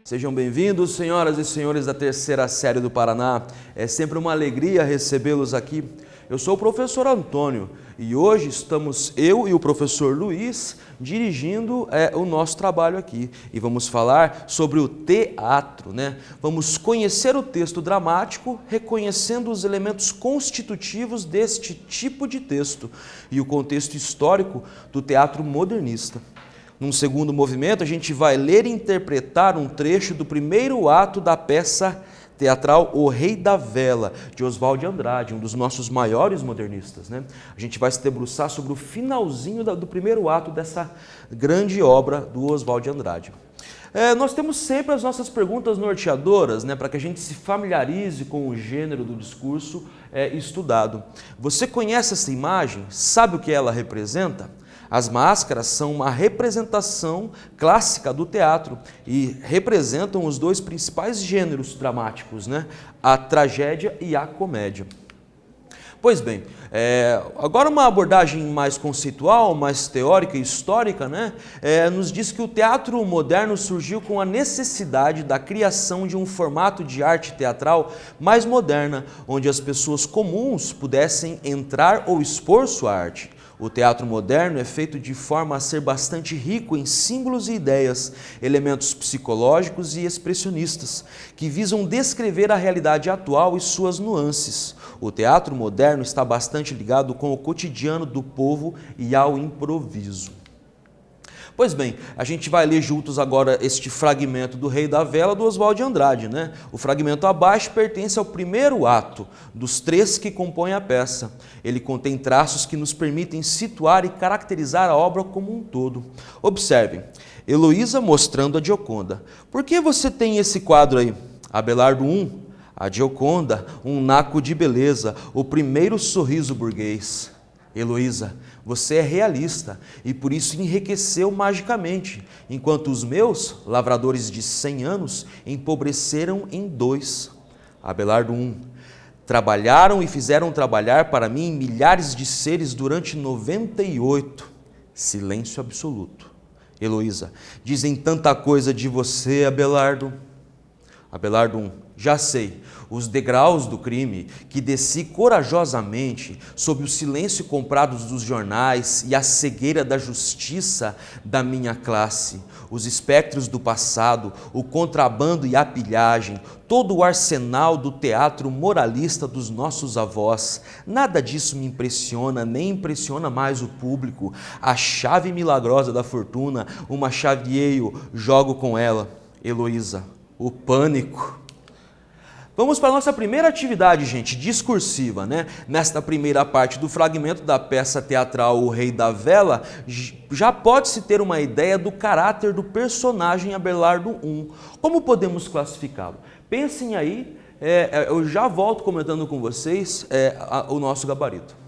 Sejam bem-vindos, senhoras e senhores da terceira série do Paraná. É sempre uma alegria recebê-los aqui. Eu sou o professor Antônio e hoje estamos eu e o professor Luiz dirigindo o nosso trabalho aqui. E vamos falar sobre o teatro, né? Vamos conhecer o texto dramático, reconhecendo os elementos constitutivos deste tipo de texto e o contexto histórico do teatro modernista. Num segundo movimento, a gente vai ler e interpretar um trecho do primeiro ato da peça teatral O Rei da Vela, de Oswald de Andrade, um dos nossos maiores modernistas, né? A gente vai se debruçar sobre o finalzinho do primeiro ato dessa grande obra do Oswald de Andrade. Nós temos sempre as nossas perguntas norteadoras, né, para que a gente se familiarize com o gênero do discurso estudado. Você conhece essa imagem? Sabe o que ela representa? As máscaras são uma representação clássica do teatro e representam os dois principais gêneros dramáticos, né? A tragédia e a comédia. Pois bem, agora uma abordagem mais conceitual, mais teórica e histórica, né? Nos diz que o teatro moderno surgiu com a necessidade da criação de um formato de arte teatral mais moderna, onde as pessoas comuns pudessem entrar ou expor sua arte. O teatro moderno é feito de forma a ser bastante rico em símbolos e ideias, elementos psicológicos e expressionistas, que visam descrever a realidade atual e suas nuances. O teatro moderno está bastante ligado com o cotidiano do povo e ao improviso. Pois bem, a gente vai ler juntos agora este fragmento do Rei da Vela do Oswald de Andrade, né? O fragmento abaixo pertence ao primeiro ato, dos 3 que compõem a peça. Ele contém traços que nos permitem situar e caracterizar a obra como um todo. Observem, Heloísa mostrando a Gioconda. Por que você tem esse quadro aí? Abelardo I, a Gioconda, um naco de beleza, o primeiro sorriso burguês. Heloísa, você é realista e por isso enriqueceu magicamente, enquanto os meus, lavradores de 100 anos, empobreceram em 2. Abelardo I, trabalharam e fizeram trabalhar para mim milhares de seres durante 98. Silêncio absoluto. Heloísa, dizem tanta coisa de você, Abelardo. Abelardo I, já sei, os degraus do crime que desci corajosamente sob o silêncio comprado dos jornais e a cegueira da justiça da minha classe, os espectros do passado, o contrabando e a pilhagem, todo o arsenal do teatro moralista dos nossos avós. Nada disso me impressiona, nem impressiona mais o público. A chave milagrosa da fortuna, uma chaveio, jogo com ela. Heloísa, o pânico. Vamos para a nossa primeira atividade, gente, discursiva, né? Nesta primeira parte do fragmento da peça teatral O Rei da Vela, já pode-se ter uma ideia do caráter do personagem Abelardo I. Como podemos classificá-lo? Pensem aí, eu já volto comentando com vocês o nosso gabarito.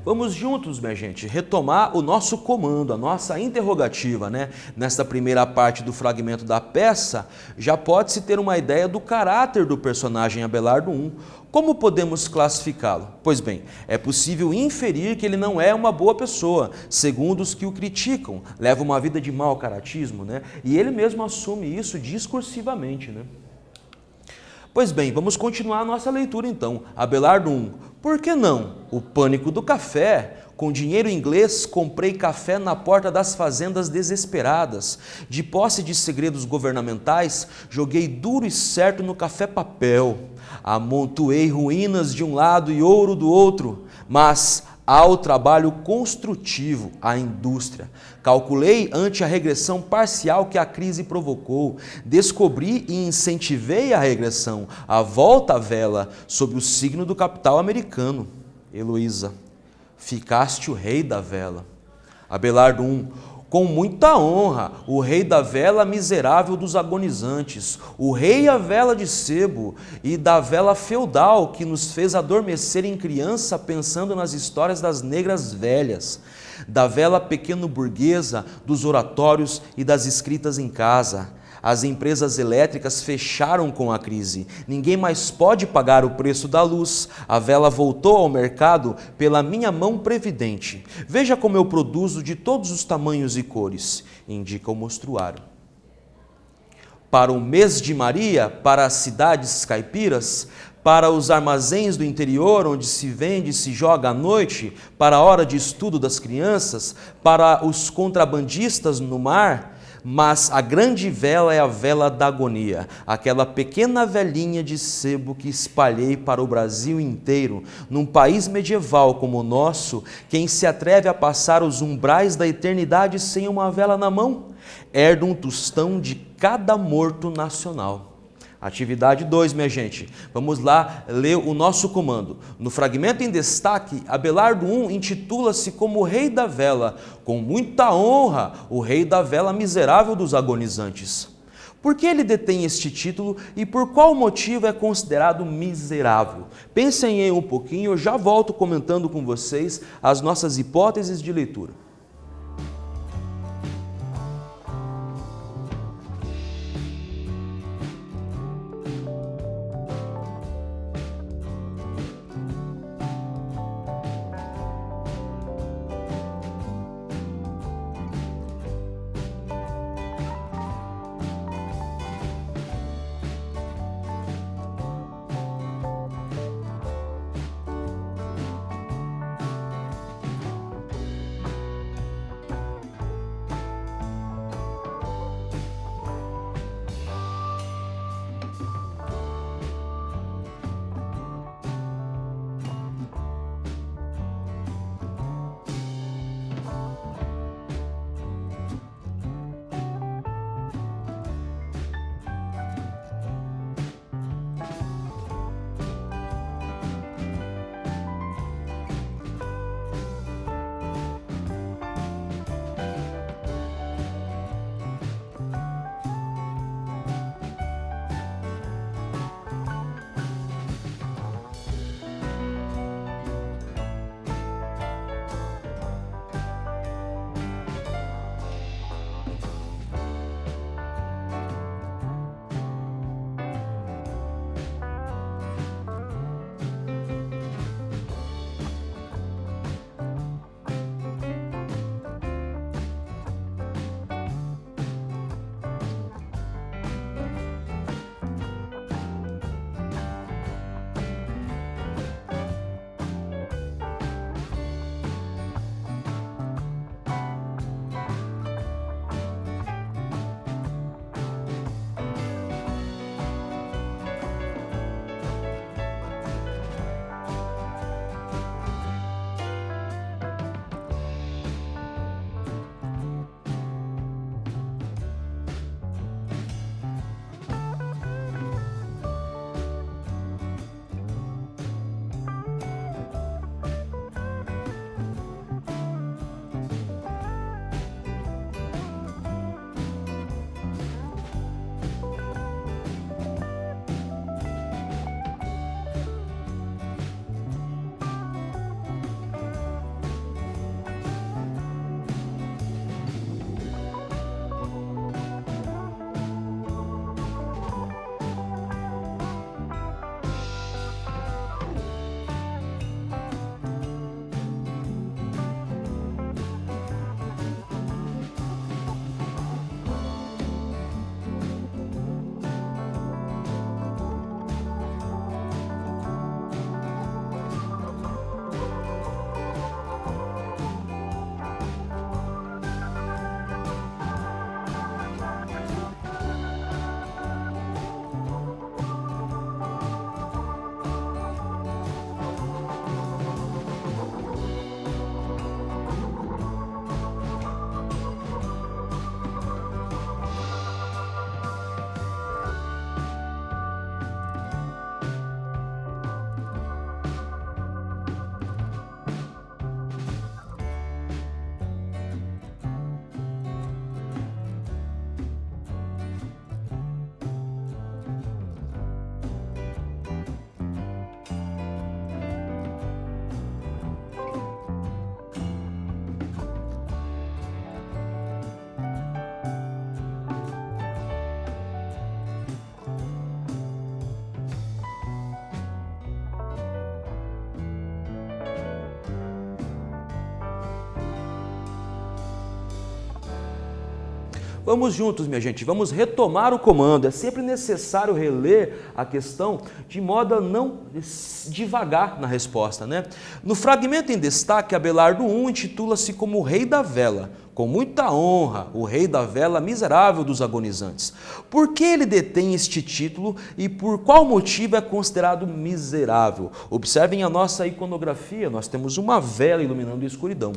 Vamos juntos, minha gente, retomar o nosso comando, a nossa interrogativa, né? Nesta primeira parte do fragmento da peça, já pode-se ter uma ideia do caráter do personagem Abelardo I. Como podemos classificá-lo? Pois bem, é possível inferir que ele não é uma boa pessoa, segundo os que o criticam, leva uma vida de mau caratismo, né? E ele mesmo assume isso discursivamente, né? Pois bem, vamos continuar a nossa leitura então. Abelardo I. Por que não? O pânico do café. Com dinheiro inglês, comprei café na porta das fazendas desesperadas. De posse de segredos governamentais, joguei duro e certo no café-papel. Amontoei ruínas de um lado e ouro do outro, mas há o trabalho construtivo, a indústria. Calculei ante a regressão parcial que a crise provocou. Descobri e incentivei a regressão, a volta à vela, sob o signo do capital americano. Heloísa, ficaste o rei da vela. Abelardo I. Com muita honra, o rei da vela miserável dos agonizantes, o rei a vela de sebo e da vela feudal que nos fez adormecer em criança pensando nas histórias das negras velhas, da vela pequeno-burguesa, dos oratórios e das escritas em casa. As empresas elétricas fecharam com a crise. Ninguém mais pode pagar o preço da luz. A vela voltou ao mercado pela minha mão previdente. Veja como eu produzo de todos os tamanhos e cores, indica o mostruário. Para o mês de Maria, para as cidades caipiras, para os armazéns do interior, onde se vende e se joga à noite, para a hora de estudo das crianças, para os contrabandistas no mar. Mas a grande vela é a vela da agonia, aquela pequena velinha de sebo que espalhei para o Brasil inteiro. Num país medieval como o nosso, quem se atreve a passar os umbrais da eternidade sem uma vela na mão, herda um tostão de cada morto nacional. Atividade 2, minha gente. Vamos lá ler o nosso comando. No fragmento em destaque, Abelardo I intitula-se como o rei da vela, com muita honra, o rei da vela miserável dos agonizantes. Por que ele detém este título e por qual motivo é considerado miserável? Pensem aí um pouquinho, eu já volto comentando com vocês as nossas hipóteses de leitura. Vamos juntos, minha gente, vamos retomar o comando. É sempre necessário reler a questão de modo a não divagar na resposta, né? No fragmento em destaque, Abelardo I intitula-se como Rei da Vela. Com muita honra, o Rei da Vela miserável dos agonizantes. Por que ele detém este título e por qual motivo é considerado miserável? Observem a nossa iconografia, nós temos uma vela iluminando a escuridão.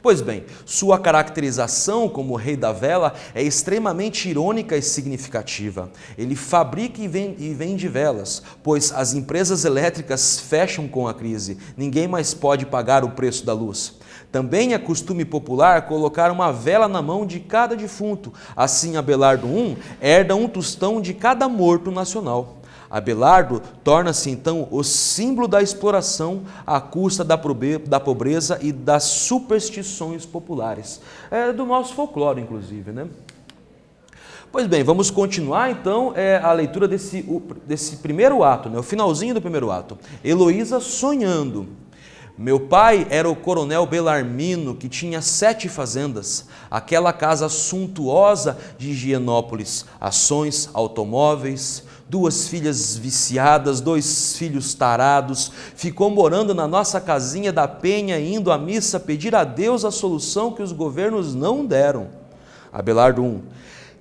Pois bem, sua caracterização como Rei da Vela é extremamente irônica e significativa. Ele fabrica e vende velas, pois as empresas elétricas fecham com a crise. Ninguém mais pode pagar o preço da luz. Também é costume popular colocar uma vela na mão de cada defunto. Assim, Abelardo I herda um tostão de cada morto nacional. Abelardo torna-se então o símbolo da exploração à custa da pobreza e das superstições populares. É do nosso folclore, inclusive, né? Pois bem, vamos continuar então a leitura desse primeiro ato, né? O finalzinho do primeiro ato. Heloísa sonhando. Meu pai era o coronel Belarmino, que tinha 7 fazendas, aquela casa suntuosa de Higienópolis, ações, automóveis, 2 filhas viciadas, 2 filhos tarados, ficou morando na nossa casinha da Penha, indo à missa pedir a Deus a solução que os governos não deram. Abelardo I,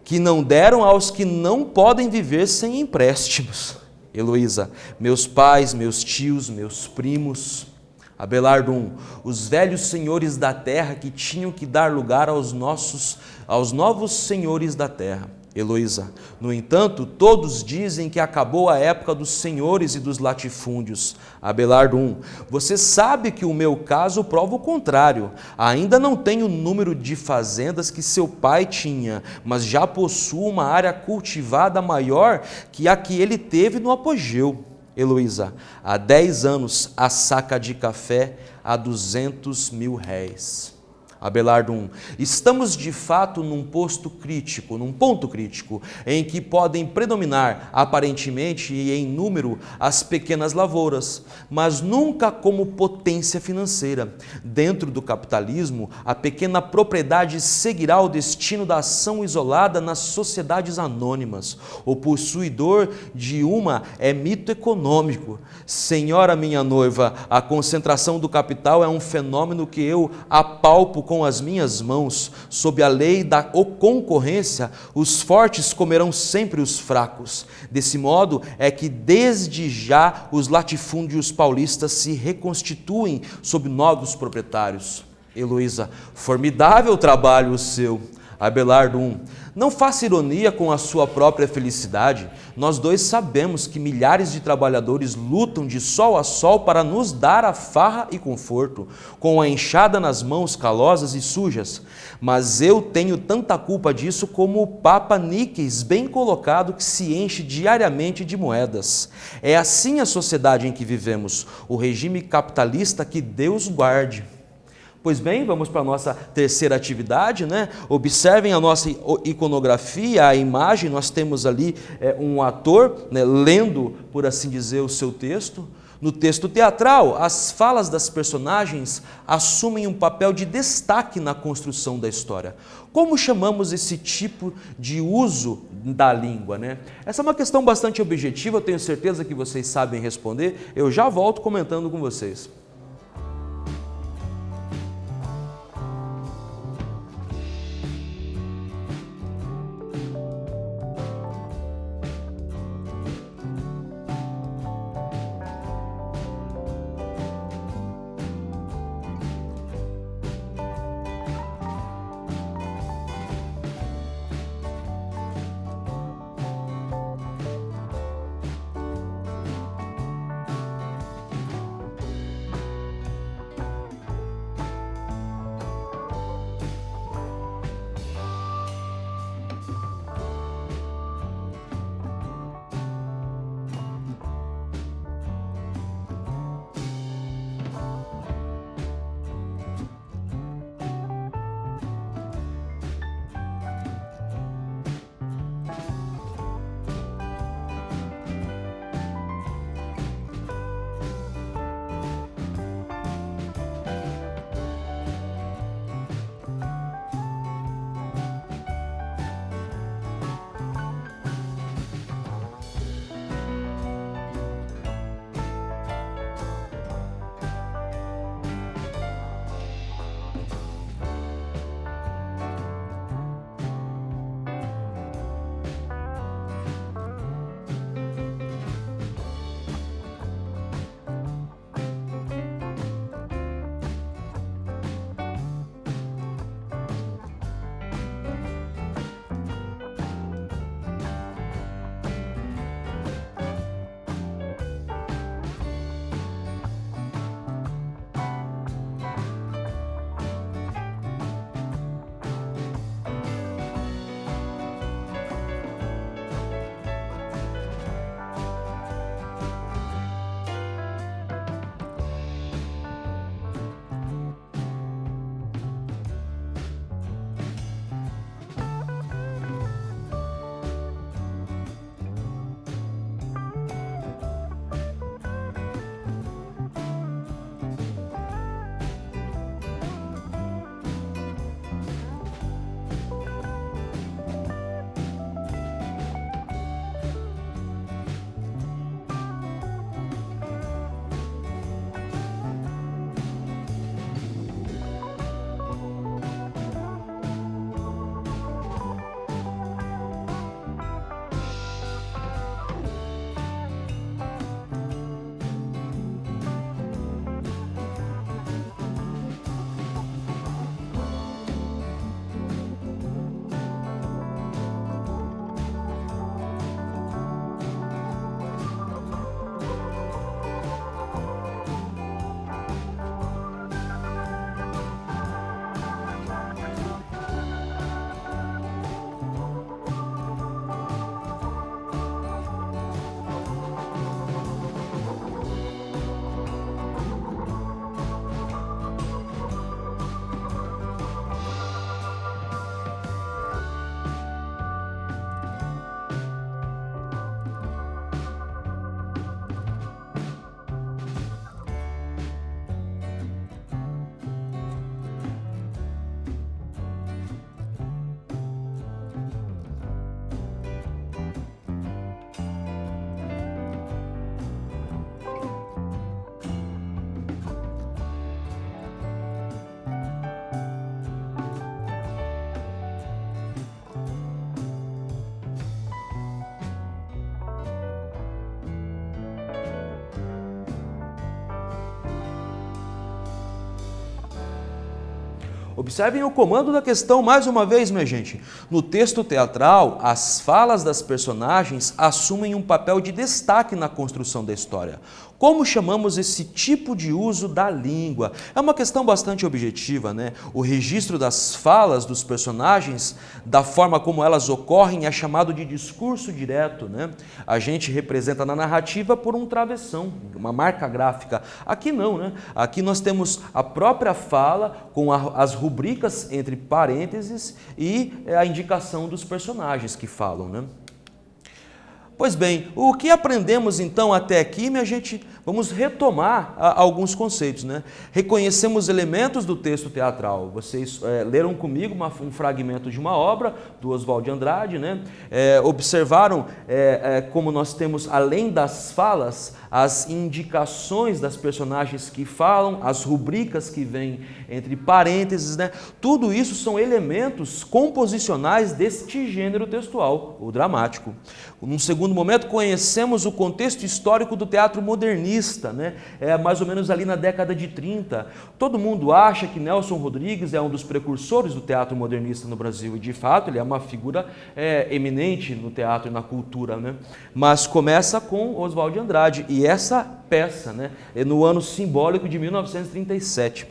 que não deram aos que não podem viver sem empréstimos. Heloísa, meus pais, meus tios, meus primos. Abelardo I, os velhos senhores da terra que tinham que dar lugar aos novos senhores da terra. Heloísa, no entanto, todos dizem que acabou a época dos senhores e dos latifúndios. Abelardo I, você sabe que o meu caso prova o contrário. Ainda não tenho o número de fazendas que seu pai tinha, mas já possuo uma área cultivada maior que a que ele teve no apogeu. Heloísa, há 10 anos a saca de café a 200 mil réis. Abelardo I, estamos de fato num ponto crítico, em que podem predominar aparentemente e em número as pequenas lavouras, mas nunca como potência financeira. Dentro do capitalismo, a pequena propriedade seguirá o destino da ação isolada nas sociedades anônimas. O possuidor de uma é mito econômico. Senhora minha noiva, a concentração do capital é um fenômeno que eu apalpo com as minhas mãos. Sob a lei da concorrência, os fortes comerão sempre os fracos. Desse modo é que desde já os latifúndios paulistas se reconstituem sob novos proprietários. Heloísa, formidável trabalho o seu. Abelardo I, não faça ironia com a sua própria felicidade. Nós dois sabemos que milhares de trabalhadores lutam de sol a sol para nos dar a farra e conforto, com a enxada nas mãos calosas e sujas. Mas eu tenho tanta culpa disso como o Papa Níqueis, bem colocado, que se enche diariamente de moedas. É assim a sociedade em que vivemos, o regime capitalista, que Deus guarde. Pois bem, vamos para a nossa terceira atividade, né? Observem a nossa iconografia, a imagem, nós temos ali um ator, né, lendo, por assim dizer, o seu texto. No texto teatral, as falas das personagens assumem um papel de destaque na construção da história. Como chamamos esse tipo de uso da língua, né? Essa é uma questão bastante objetiva, eu tenho certeza que vocês sabem responder, eu já volto comentando com vocês. Observem o comando da questão mais uma vez, minha gente. No texto teatral, as falas das personagens assumem um papel de destaque na construção da história. Como chamamos esse tipo de uso da língua? É uma questão bastante objetiva, né? O registro das falas dos personagens, da forma como elas ocorrem, é chamado de discurso direto, né? A gente representa na narrativa por um travessão, uma marca gráfica. Aqui não, né? Aqui nós temos a própria fala com as rubricas entre parênteses e a indicação dos personagens que falam, né? Pois bem, o que aprendemos então até aqui, minha gente? Vamos retomar alguns conceitos, né? Reconhecemos elementos do texto teatral. Vocês leram comigo um fragmento de uma obra do Oswald de Andrade, né? Observaram como nós temos, além das falas, as indicações das personagens que falam, as rubricas que vêm entre parênteses, né? Tudo isso são elementos composicionais deste gênero textual, o dramático. Num segundo momento, conhecemos o contexto histórico do teatro modernista, né? Mais ou menos ali na década de 30. Todo mundo acha que Nelson Rodrigues é um dos precursores do teatro modernista no Brasil, e de fato ele é uma figura eminente no teatro e na cultura, né? Mas começa com Oswald de Andrade, e essa peça, né, é no ano simbólico de 1937.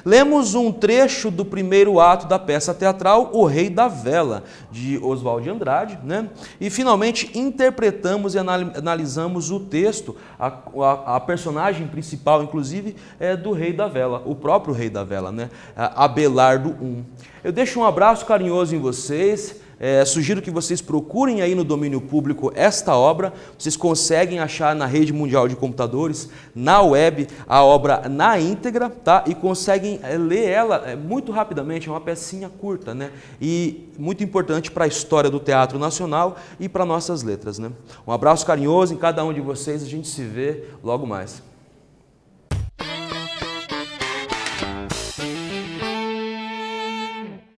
Lemos um trecho do primeiro ato da peça teatral O Rei da Vela, de Oswald de Andrade, né? E finalmente interpretamos e analisamos o texto, a personagem principal, inclusive, é do Rei da Vela, o próprio Rei da Vela, né? Abelardo I. Eu deixo um abraço carinhoso em vocês. Sugiro que vocês procurem aí no domínio público esta obra. Vocês conseguem achar na rede mundial de computadores, na web, a obra na íntegra, tá? E conseguem ler ela muito rapidamente. É uma pecinha curta, né? E muito importante para a história do teatro nacional e para nossas letras, né? Um abraço carinhoso em cada um de vocês. A gente se vê logo mais.